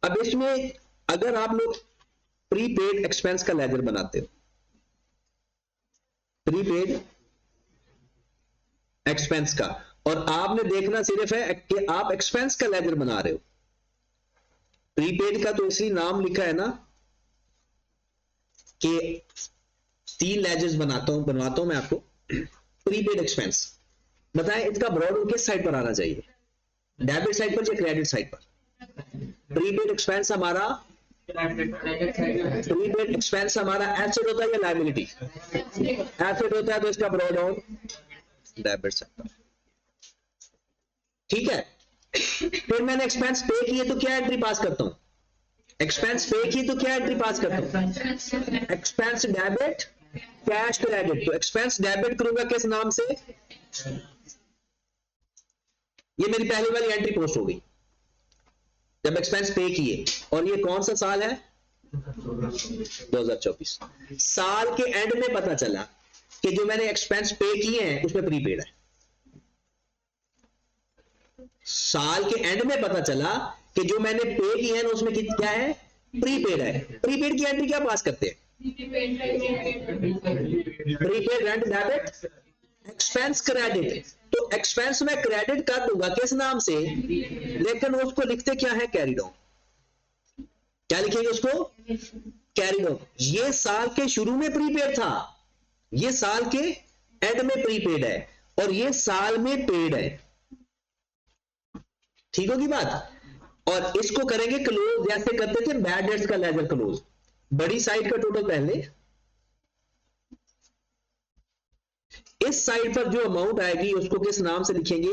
अब इसमें अगर आप लोग प्रीपेड एक्सपेंस का लेजर बनाते हो, प्रीपेड एक्सपेंस का, और आपने देखना सिर्फ है कि आप एक्सपेंस का लेजर बना रहे हो, प्रीपेड का तो इसलिए नाम लिखा है ना कि 3 लेजर्स बनवाता हूं मैं आपको। प्रीपेड एक्सपेंस बताएं इसका ब्रॉड किस साइड पर आना चाहिए, डेबिट साइड पर या क्रेडिट साइड पर? प्रीपेड एक्सपेंस हमारा प्रीपेड एक्सपेंस हमारा एसेट होता है या लायबिलिटी? एसेट होता है, तो इसका ब्रॉड डाउन डेबिट साइड पर, ठीक है। फिर मैंने एक्सपेंस पे किए तो क्या एंट्री पास करता हूं? एक्सपेंस पे किए तो क्या एंट्री पास करता हूं? एक्सपेंस डेबिट कैश क्रेडिट, तो एक्सपेंस डेबिट करूंगा किस नाम से? ये मेरी पहली वाली एंट्री पोस्ट हो गई जब एक्सपेंस पे किए, और ये कौन सा साल है? 2024। साल के एंड में पता चला कि जो मैंने एक्सपेंस पे किए हैं उसमें प्रीपेड है। साल के एंड में पता चला कि जो मैंने पे किए हैं उसमें क्या है? प्रीपेड है। प्रीपेड की एंट्री क्या पास करते हैं? Prepaid rent debit expense credit. तो एक्सपेंस में क्रेडिट कर दूंगा किस नाम से, लेकिन उसको लिखते क्या है? Carried on. क्या लिखेंगे उसको? Carried on. ये साल के शुरू में प्रीपेड था, ये साल के एंड में प्रीपेड है, और ये साल में पेड है। ठीक होगी बात? और इसको करेंगे क्लोज, जैसे करते थे बैड डेट्स का लेजर क्लोज। बड़ी साइड का टोटल पहले, इस साइड पर जो अमाउंट आएगी उसको किस नाम से लिखेंगे?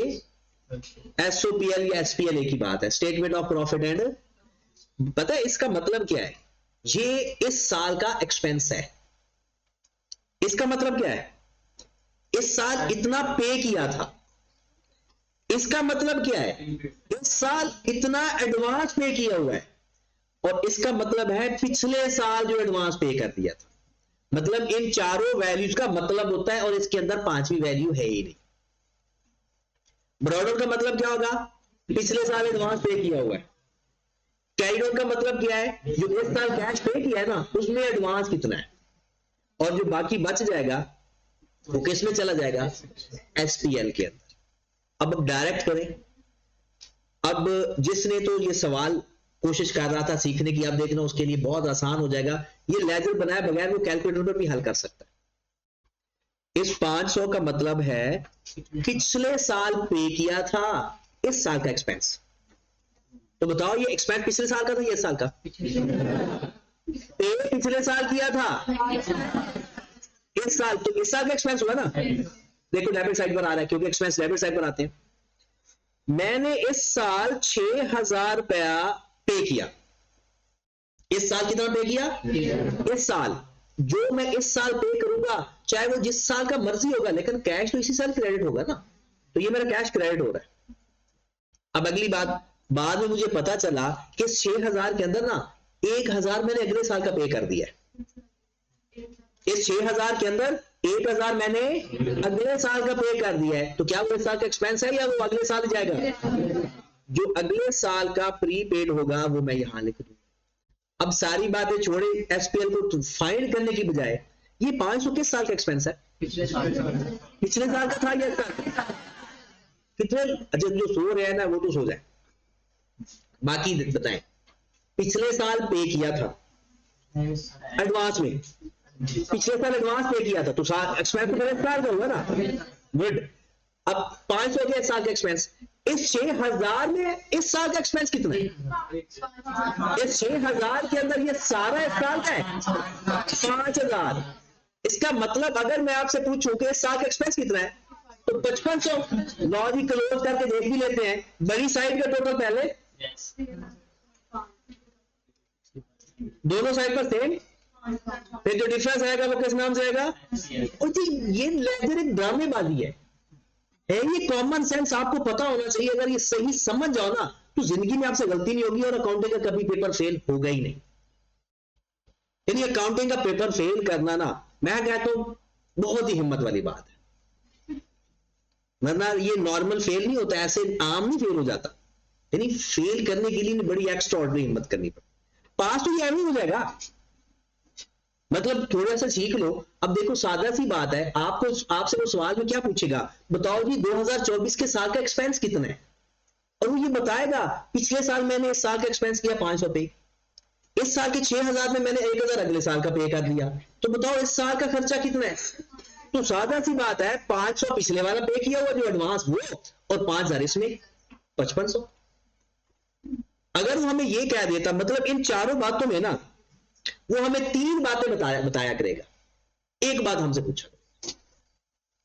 एसओपीएल या एसपीएल, एक ही बात है, स्टेटमेंट ऑफ प्रॉफिट एंड। पता है इसका मतलब क्या है? ये इस साल का एक्सपेंस है। इसका मतलब क्या है? इस साल इतना पे किया था। इसका मतलब क्या है? इस साल इतना एडवांस पे किया हुआ है, और इसका मतलब है पिछले साल जो एडवांस पे कर दिया था। मतलब इन चारों वैल्यूज का मतलब होता है, और इसके अंदर पांचवी वैल्यू है ही नहीं। ब्रॉडर का मतलब क्या होगा? पिछले साल एडवांस पे किया हुआ है। कैरिड ऑन का मतलब क्या है? जो इस साल कैश पे किया है ना, उसमें एडवांस कितना है, और जो बाकी बच जाएगा वो किस में चला जाएगा? एसपीएल के अंदर। अब डायरेक्ट करें। अब जिसने तो ये सवाल कोशिश कर रहा था सीखने की, अब देखना उसके लिए बहुत आसान हो जाएगा। ये लेजर बनाए बगैर वो कैलकुलेटर पर भी हल कर सकता है। इस 500 का मतलब है पिछले साल पे किया था इस साल का एक्सपेंस। तो बताओ ये एक्सपेंस पिछले साल का था या इस साल का? पे पिछले साल किया था इस साल, तो इस साल का एक्सपेंस हुआ ना। देखो डेबिट साइड पर आ रहा है, क्योंकि एक्सपेंस डेबिट साइड पर आते हैं। मैंने इस साल 6,000 रुपया पे किया। इस साल कितना पे किया? इस साल जो मैं इस साल पे करूंगा, चाहे वो जिस साल का मर्जी होगा, लेकिन कैश तो इसी साल क्रेडिट होगा ना। तो ये मेरा कैश क्रेडिट हो रहा है। अब अगली बात, बाद में मुझे पता चला कि 6,000 के अंदर ना 1,000 मैंने अगले साल का पे कर दिया है। इस 6,000 के अंदर 1,000 मैंने अगले साल का पे कर दिया है। तो क्या वो इस साल का एक्सपेंस है या वो अगले साल जाएगा? जो अगले साल का प्रीपेड होगा वो मैं यहां लिख दूंगा। अब सारी बातें छोड़े, एसपीएल को फाइंड करने की बजाय ये 500 किस साल का एक्सपेंस है? पिछले साल का था या कितने? अच्छा जो सो रहे हैं ना वो तो सो जाए, बाकी बताएं। पिछले साल पे किया था एडवांस में, पिछले साल एडवांस पे किया था, तो एक्सपेंस तो मेरे साल का होगा ना। गुड। अब 500 के साल का एक्सपेंस, इस 6,000 में इस साल का एक्सपेंस कितना है? इस 6,000 के अंदर ये सारा इस साल का है 5,000। इसका मतलब अगर मैं आपसे पूछूं कि इस साल का एक्सपेंस कितना है, तो 5500। लॉ जी क्लोज करके देख भी लेते हैं। बड़ी साइड का टोटल पहले, दोनों साइड पर सेम, फिर जो डिफरेंस आएगा वो किस नाम से आएगा? और जी ये लेजर एक ड्रामेबाजी है ये कॉमन सेंस आपको पता होना चाहिए। अगर ये सही समझ जाओ ना, तो जिंदगी में आपसे गलती नहीं होगी, और अकाउंटिंग का कभी पेपर फेल होगा ही नहीं। यानी अकाउंटिंग का पेपर फेल करना ना, मैं कहता हूं बहुत ही हिम्मत वाली बात है। वरना ये नॉर्मल फेल नहीं होता, ऐसे आम नहीं फेल हो जाता। यानी फेल करने के लिए बड़ी एक्स्ट्रा ऑर्डिनरी हिम्मत करनी पड़ती। पास तो ये हो जाएगा, मतलब थोड़ा सा सीख लो। अब देखो सादा सी बात है, आपको आपसे वो सवाल में क्या पूछेगा? बताओ जी 2024 के साल का एक्सपेंस कितना है, और वो ये बताएगा पिछले साल मैंने इस साल का एक्सपेंस किया 500 पे, इस साल के 6,000 में मैंने 1,000 अगले साल का पे कर दिया, तो बताओ इस साल का खर्चा कितना है? तो सादा सी बात है, 500 पिछले वाला पे किया हुआ जो एडवांस वो, और 5,000 इसमें 5500। अगर वो हमें ये कह देता, मतलब इन चारों बातों में ना वो हमें 3 बातें बताया करेगा, एक बात हमसे पूछा।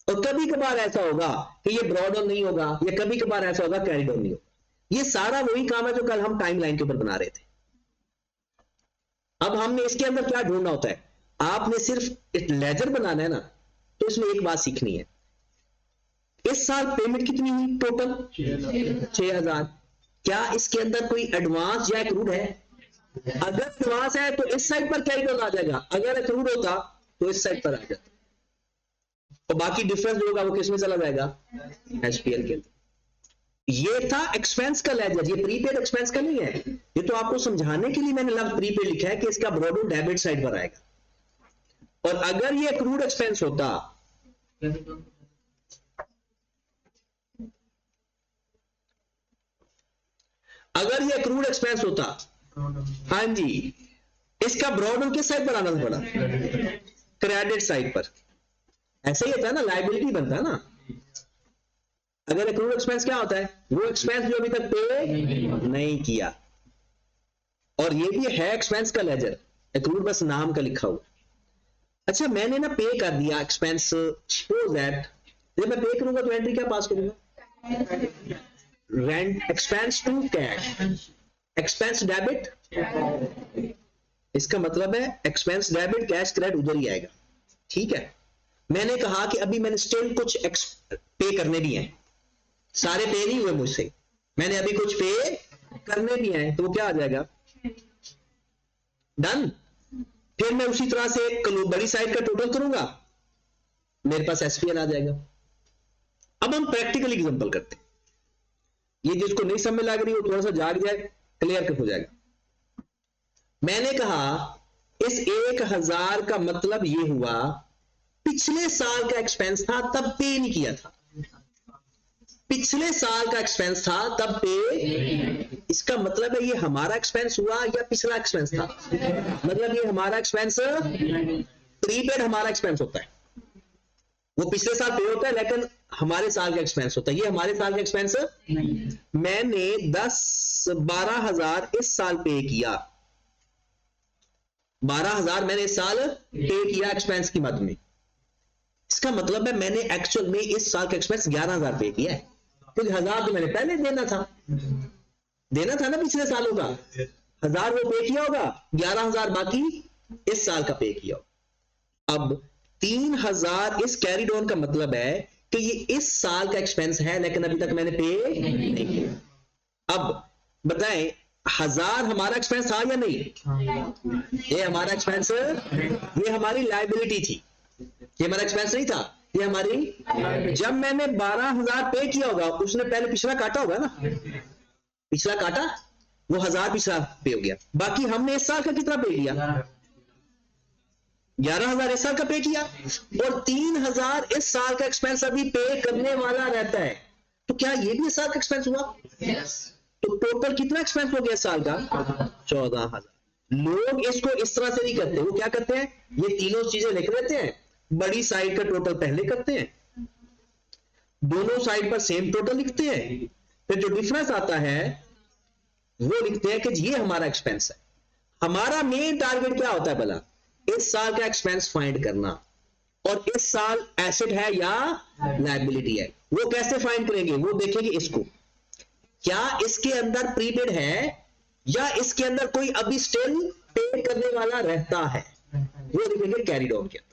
और कभी कभार ऐसा होगा कि ये ब्रॉड ऑन नहीं होगा, या कभी कभार ऐसा होगा कैरिड ऑन नहीं होगा। ये सारा वही काम है जो कल हम टाइमलाइन के ऊपर बना रहे थे। अब हमने इसके अंदर क्या ढूंढना होता है? आपने सिर्फ एक लेजर बनाना है ना, तो इसमें एक बात सीखनी है इस साल पेमेंट कितनी हुई टोटल 6,000। क्या इसके अंदर कोई एडवांस या एक्रूड है? अगर एडवांस है तो इस साइड पर कैरी आ जाएगा, अगर एक्रूड होता तो इस साइड पर आ जाता, और बाकी डिफरेंस जो होगा वो किस में चला जाएगा? एचपीएल के अंदर। ये था एक्सपेंस का लेजर, ये प्रीपेड एक्सपेंस का नहीं है, ये तो आपको समझाने के लिए मैंने लफ्ज प्रीपेड लिखा है कि इसका ब्रॉड डेबिट साइड पर आएगा। और अगर ये एक्रूड एक्सपेंस होता, अगर ये एक्रूड एक्सपेंस होता, हाँ जी, इसका ब्रॉड किस साइड पर आना पड़ा? क्रेडिट साइड पर। ऐसा ही होता है ना, लायबिलिटी बनता है ना। अगर एक्रूड एक्सपेंस क्या होता है? वो एक्सपेंस जो अभी तक पे नहीं किया, और ये भी है एक्सपेंस का लेजर, एक्रूड बस नाम का लिखा हुआ। अच्छा, मैंने ना पे कर दिया एक्सपेंस, सपोज दैट जब मैं पे करूंगा तो एंट्री क्या पास करूंगा? Rent expense to cash, expense debit. इसका मतलब है एक्सपेंस डेबिट, कैश क्रेडिट उधर ही आएगा। ठीक है, मैंने कहा कि अभी मैंने स्टिल कुछ पे करने भी हैं, सारे पे नहीं हुए मुझसे, मैंने अभी कुछ पे करने भी हैं, तो वो क्या आ जाएगा? डन। फिर मैं उसी तरह से बड़ी साइड का टोटल करूंगा, मेरे पास एसपीएल आ जाएगा। अब हम प्रैक्टिकल एग्जांपल करते हैं, ये जिसको नहीं समझ लग रही वो थोड़ा सा जाग जाए, क्लियर हो जाएगा। मैंने कहा इस 1,000 का मतलब ये हुआ पिछले साल का एक्सपेंस था तब पे नहीं किया था, पिछले साल का एक्सपेंस था तब पे। इसका मतलब है ये हमारा एक्सपेंस हुआ या पिछला एक्सपेंस था? मतलब ये हमारा एक्सपेंस, प्रीपेड हमारा एक्सपेंस होता है, वो पिछले साल पे होता है लेकिन हमारे साल का एक्सपेंस होता है, ये हमारे साल का एक्सपेंस। मैंने 12,000 इस साल पे किया, 12,000 मैंने इस साल पे किया एक्सपेंस की मद में। इसका मतलब है मैंने एक्चुअल में इस साल का एक्सपेंस 11,000 पे किया है, क्योंकि 1,000 तो मैंने पहले देना था ना पिछले सालों का, 1,000 वो पे किया होगा, 11,000 बाकी इस साल का पे किया होगा। अब 3,000 इस कैरिड ऑन का मतलब है कि ये इस साल का एक्सपेंस है लेकिन अभी तक मैंने पे नहीं किया। अब बताएं 1,000 हमारा एक्सपेंस था या नहीं? ये हमारा एक्सपेंस, ये हमारी लायबिलिटी थी, ये हमारा एक्सपेंस नहीं था, ये हमारी। जब मैंने 12,000 पे किया होगा, उसने पहले पिछला काटा होगा ना, पिछला काटा, वो 1,000 पिछला पे हो गया, बाकी हमने इस साल का कितना पे किया? 11,000 इस साल का पे किया, और 3,000 इस साल का एक्सपेंस अभी पे करने वाला रहता है, तो क्या ये भी इस साल का एक्सपेंस हुआ? तो टोटल कितना एक्सपेंस हो गया साल का? 14,000। लोग इसको इस तरह से नहीं करते, वो क्या करते हैं, ये तीनों चीजें लिख लेते हैं, बड़ी साइड का टोटल पहले करते हैं, दोनों साइड पर सेम टोटल लिखते हैं, फिर जो डिफरेंस आता है वो लिखते हैं कि ये हमारा एक्सपेंस है। हमारा मेन टारगेट क्या होता है भला? इस साल का एक्सपेंस फाइंड करना, और इस साल एसेट है या लायबिलिटी है, वो कैसे फाइंड करेंगे? वो देखेंगे इसको, क्या इसके अंदर प्रीपेड है या इसके अंदर कोई अभी स्टिल पे करने वाला रहता है, वो देखेंगे कैरिड ऑन के अंदर।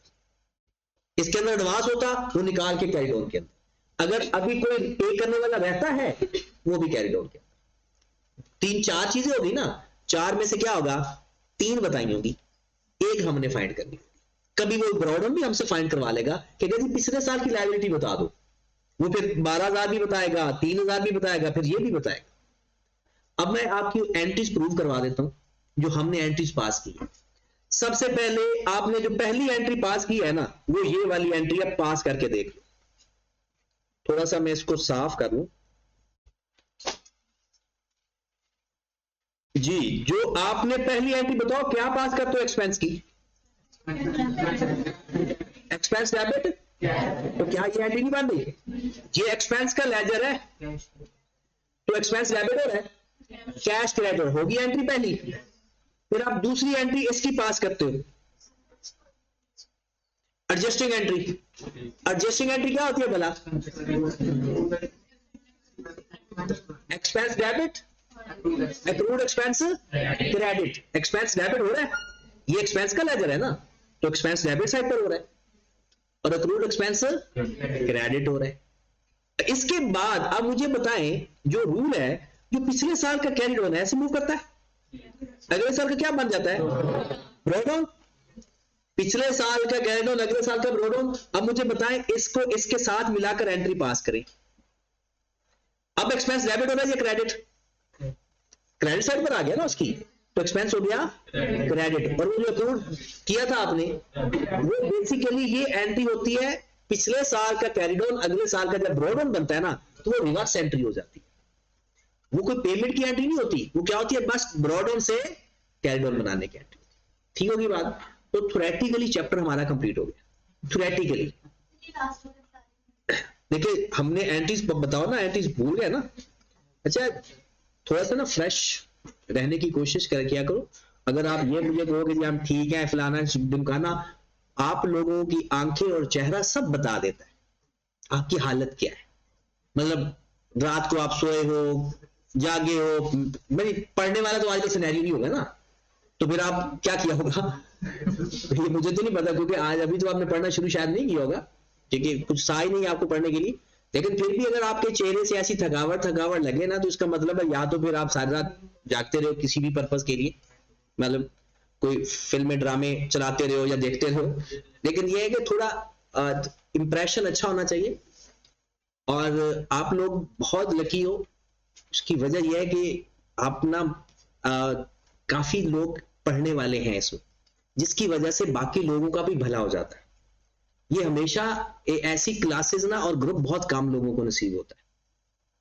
इसके अंदर एडवांस होता वो निकाल के कैरिड ऑन के अंदर, अगर अभी कोई पे करने वाला रहता है वो भी कैरिड ऑन के अंदर। 3-4 चीजें होगी ना, 4 में से क्या होगा? 3 बताई होगी, एक हमने फाइंड करनी। कभी वो ब्रॉडन भी हमसे फाइंड करवा लेगा कि यदि पिछले साल की लायबिलिटी बता दो, वो फिर 12,000 भी बताएगा, 3,000 भी बताएगा, फिर ये भी बताएगा। अब मैं आपकी एंट्रीज प्रूव करवा देता हूं, जो हमने एंट्रीज पास की है। सबसे पहले आपने जो पहली एंट्री पास की है ना, वो ये वाली एंट्री अब पास करके देख लो। थोड़ा सा मैं इसको साफ कर लूं जी। जो आपने पहली एंट्री बताओ क्या पास करते हो एक्सपेंस की? Expense debit. तो क्या ये एंट्री नहीं बन रही? ये एक्सपेंस का लेजर है, तो एक्सपेंस डेबिट हो रहा है, कैश क्रेडिट होगी एंट्री पहली। फिर आप दूसरी एंट्री इसकी पास करते हो, एडजस्टिंग एंट्री। एडजस्टिंग एंट्री क्या होती है भला? Expense debit, accrued expense credit. Expense debit हो रहा है, ये एक्सपेंस का लेजर है ना, तो एक्सपेंस डेबिट साइड पर हो रहा है, और एक्रूड एक्सपेंस क्रेडिट हो रहा है। इसके बाद अब मुझे बताएं, जो रूल है जो पिछले साल का कैरी ऑन है ऐसे मूव करता है, अगले साल का क्या बन जाता है, ब्रॉड ऑन। पिछले साल का कैरी ऑन, अगले साल का ब्रॉड ऑन। अब मुझे बताएं इसको इसके साथ मिलाकर एंट्री पास करें। अब एक्सपेंस डेबिट हो रहा है या क्रेडिट, क्रेडिट साइड पर आ गया ना उसकी, तो एक्सपेंस हो गया क्रेडिट। और वो जो अप्रूव किया था आपने, वो बेसिकली ये एंट्री होती है पिछले साल का कैरिड ऑन, अगले साल का जब ब्रॉड ऑन बनता है ना, तो वो रिवर्स एंट्री हो जाती है। वो कोई पेमेंट की एंट्री नहीं होती, वो क्या होती है, बस ब्रॉड ऑन से कैरिड ऑन बनाने की एंट्री। ठीक होगी बात। तो थ्योरेटिकली चैप्टर हमारा कंप्लीट हो गया। थ्योरेटिकली देखिए हमने एंट्रीज बताओ ना, एंट्रीज भूल गए ना। अच्छा थोड़ा सा ना फ्रेश रहने की कोशिश किया करो। अगर आप ये मुझे कहोगे कि हम ठीक है फलाना ढिमकाना, आप लोगों की आंखें और चेहरा सब बता देता है आपकी हालत क्या है। मतलब रात को आप सोए हो, जागे हो, भाई पढ़ने वाला तो आजकल सिनेरियो नहीं होगा ना, तो फिर आप क्या किया होगा ये मुझे तो नहीं पता, क्योंकि आज अभी तो आपने पढ़ना शुरू शायद नहीं किया होगा, क्योंकि कुछ सा ही नहीं आपको पढ़ने के लिए। लेकिन फिर भी अगर आपके चेहरे से ऐसी थकावट लगे ना, तो इसका मतलब है या तो फिर आप सारी रात जागते रहो किसी भी पर्पस के लिए, मतलब कोई फिल्में ड्रामे चलाते रहो या देखते रहो। लेकिन यह है कि थोड़ा इंप्रेशन अच्छा होना चाहिए। और आप लोग बहुत लकी हो, उसकी वजह यह है कि आप ना काफी लोग पढ़ने वाले हैं इसमें, जिसकी वजह से बाकी लोगों का भी भला हो जाता है। ये हमेशा ऐसी क्लासेस ना और ग्रुप बहुत कम लोगों को नसीब होता है।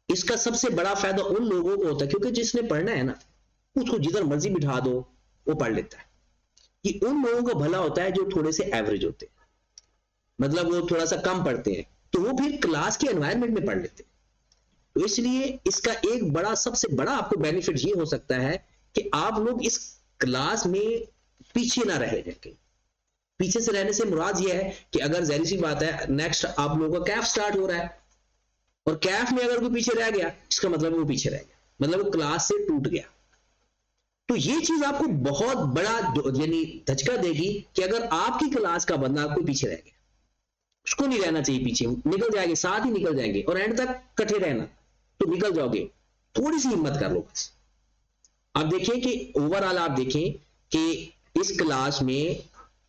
इसका सबसे बड़ा फायदा उन लोगों को होता है, क्योंकि जिसने पढ़ना है ना, उसको जिधर मर्जी बिठा दो वो पढ़ लेता है। ये उन लोगों का भला होता है जो थोड़े से एवरेज होते हैं, मतलब वो थोड़ा सा कम पढ़ते हैं, तो वो फिर क्लास के एनवायरनमेंट में पढ़ लेते हैं। तो इसलिए इसका एक बड़ा सबसे बड़ा आपको बेनिफिट ये हो सकता है कि आप लोग इस क्लास में पीछे ना रहे जाके। पीछे से रहने से मुराद ये है कि अगर ज़ाहिर सी बात है नेक्स्ट आप लोगों का कैफ स्टार्ट हो रहा है, और कैफ में अगर कोई पीछे रह गया, इसका मतलब वो पीछे रह गया, मतलब वो क्लास से टूट गया। तो ये चीज आपको बहुत बड़ा यानी धचका देगी कि अगर आपकी क्लास का बंदा कोई पीछे रह गया, उसको नहीं रहना चाहिए पीछे, निकल जाएंगे, साथ ही निकल जाएंगे, और एंड तक इकट्ठे रहना, तो निकल जाओगे। थोड़ी सी हिम्मत कर लो बस। आप देखिए कि ओवरऑल आप देखें कि इस क्लास में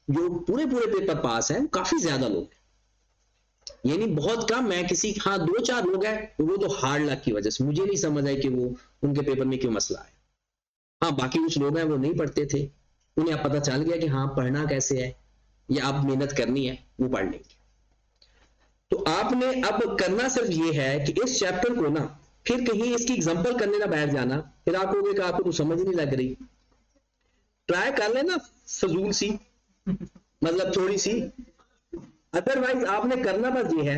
जो पूरे पेपर पास हैं काफी ज्यादा लोग हैं, यानी बहुत कम है किसी, हाँ 2-4 लोग हैं, वो तो हार्ड लक की वजह से, मुझे नहीं समझ आई कि वो उनके पेपर में क्यों मसला है। हाँ बाकी कुछ लोग हैं वो नहीं पढ़ते थे, उन्हें अब पता चल गया कि हाँ पढ़ना कैसे है या अब मेहनत करनी है, वो पढ़ लेंगे। तो आपने अब करना सिर्फ ये है कि इस चैप्टर को ना फिर कहीं इसकी एग्जांपल करने ना बैठ जाना, फिर आप कहोगे कि आपको तो समझ नहीं लग रही। ट्राई कर लेना फजूल सी, मतलब थोड़ी सी, अदरवाइज आपने करना बस ये है,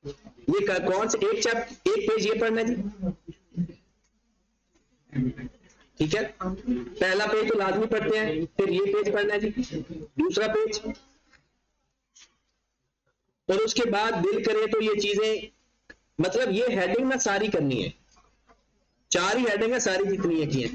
ये कौन से एक पेज ये पढ़ना जी, ठीक है, पहला पेज तो लाजमी पढ़ते हैं, फिर ये पेज पढ़ना है जी, दूसरा पेज, और उसके बाद दिल करे तो ये चीजें, मतलब ये हेडिंग ना सारी करनी है, 4 ही हेडिंग है सारी जितनी है की है।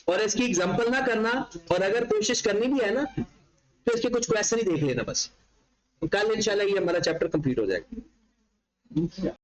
और इसकी एग्जांपल ना करना, और अगर कोशिश करनी भी है ना तो इसके कुछ क्वेश्चन ही देख लेना बस, कल इंशाल्लाह ये हमारा चैप्टर कंप्लीट हो जाएगा।